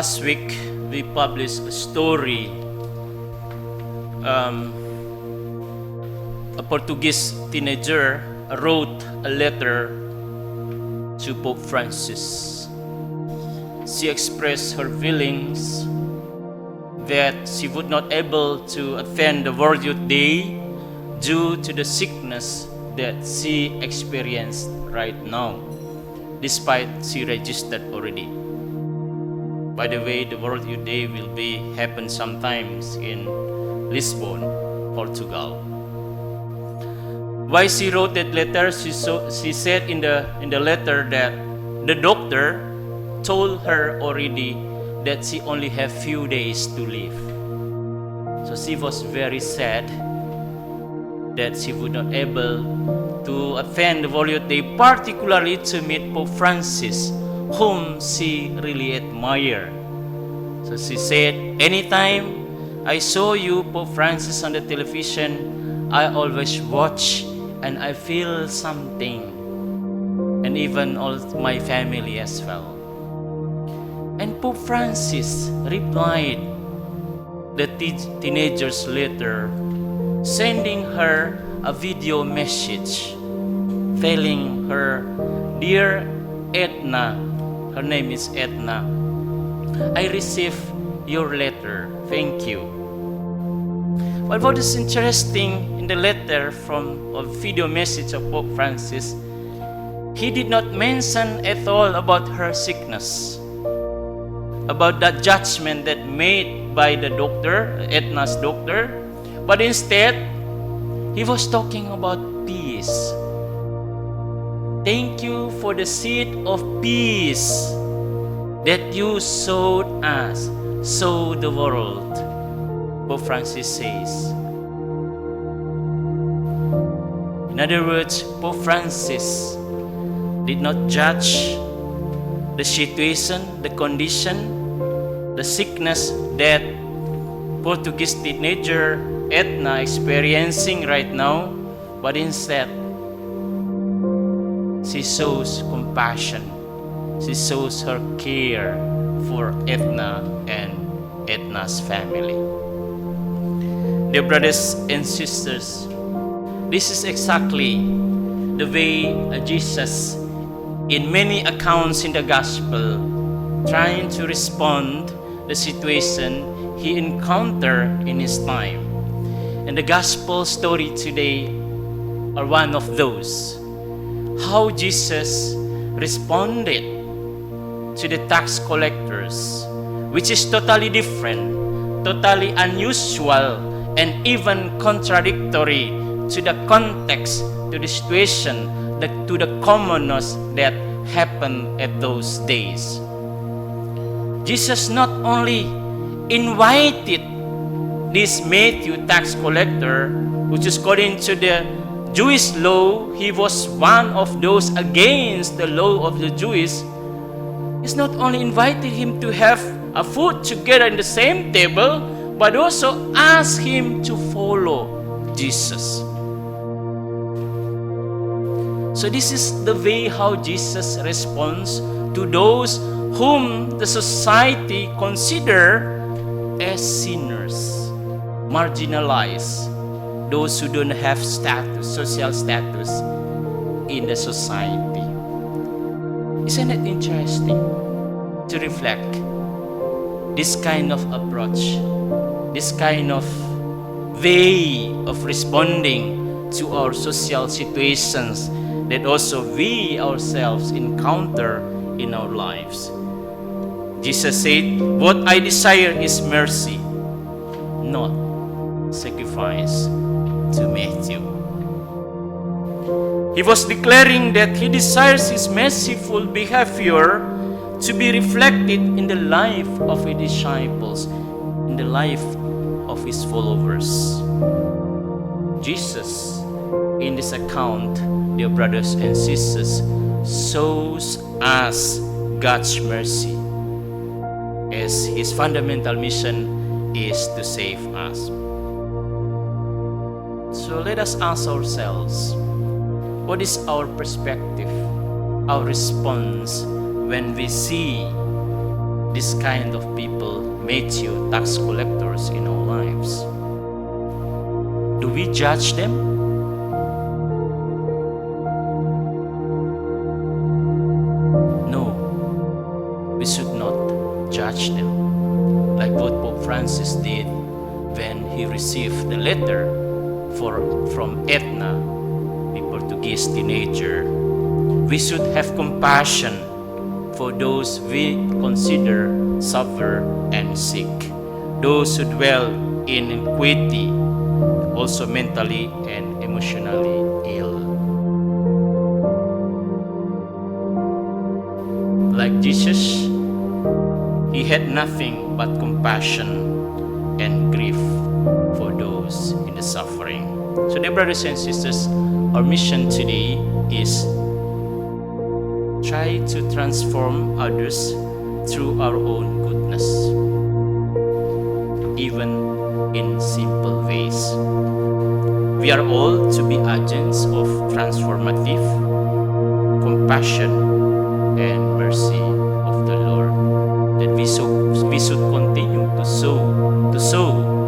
Last week, we published a story. A Portuguese teenager wrote a letter to Pope Francis. She expressed her feelings that she would not able to attend the World Youth Day due to the sickness that she experienced right now, despite she registered already. By the way, the World Youth Day will happen sometimes in Lisbon, Portugal. Why she wrote that letter? She said in the letter that the doctor told her already that she only have few days to live. So she was very sad that she would not able to attend the World Youth Day, particularly to meet Pope Francis, whom she really admired. So she said, anytime I saw you, Pope Francis, on the television, I always watch and I feel something, and even all my family as well. And Pope Francis replied the teenager's letter, sending her a video message, telling her, "Dear Edna," her name is Edna, "I received your letter. Thank you." But what is interesting in the letter from a video message of Pope Francis, he did not mention at all about her sickness, about that judgment that made by the doctor, Edna's doctor, but instead, he was talking about peace. Thank you for the seed of peace that you sowed us, sow the world, Pope Francis says. In other words, Pope Francis did not judge the situation, the condition, the sickness that Portuguese teenager Edna experiencing right now, but instead, she shows compassion. She shows her care for Edna and Edna's family. Dear brothers and sisters, this is exactly the way Jesus, in many accounts in the gospel, trying to respond the situation he encountered in his time. And the gospel story today are one of those. How Jesus responded to the tax collectors, which is totally different, totally unusual, and even contradictory to the context, to the situation, to the commonness that happened at those days. Jesus not only invited this Matthew tax collector, which is according to the Jewish law, he was one of those against the law of the Jews. He's not only invited him to have a food together in the same table, but also asked him to follow Jesus. So this is the way how Jesus responds to those whom the society consider as sinners, marginalized, those who don't have status, social status in the society. Isn't it interesting to reflect this kind of approach, this kind of way of responding to our social situations that also we ourselves encounter in our lives? Jesus said, "What I desire is mercy, not sacrifice," to Matthew. He was declaring that he desires his merciful behavior to be reflected in the life of his disciples, in the life of his followers. Jesus, in this account, dear brothers and sisters, shows us God's mercy, as his fundamental mission is to save us. So let us ask ourselves, what is our perspective, our response when we see this kind of people, Matthew, tax collectors in our lives? Do we judge them? No, we should not judge them. Like what Pope Francis did when he received the letter from Etna, the Portuguese teenager. We should have compassion for those we consider suffer and sick, those who dwell in iniquity, also mentally and emotionally ill. Like Jesus, he had nothing but compassion and grief for those in the suffering. So, dear brothers and sisters, our mission today is try to transform others through our own goodness, even in simple ways. We are all to be agents of transformative compassion and mercy of the Lord, that we should continue to sow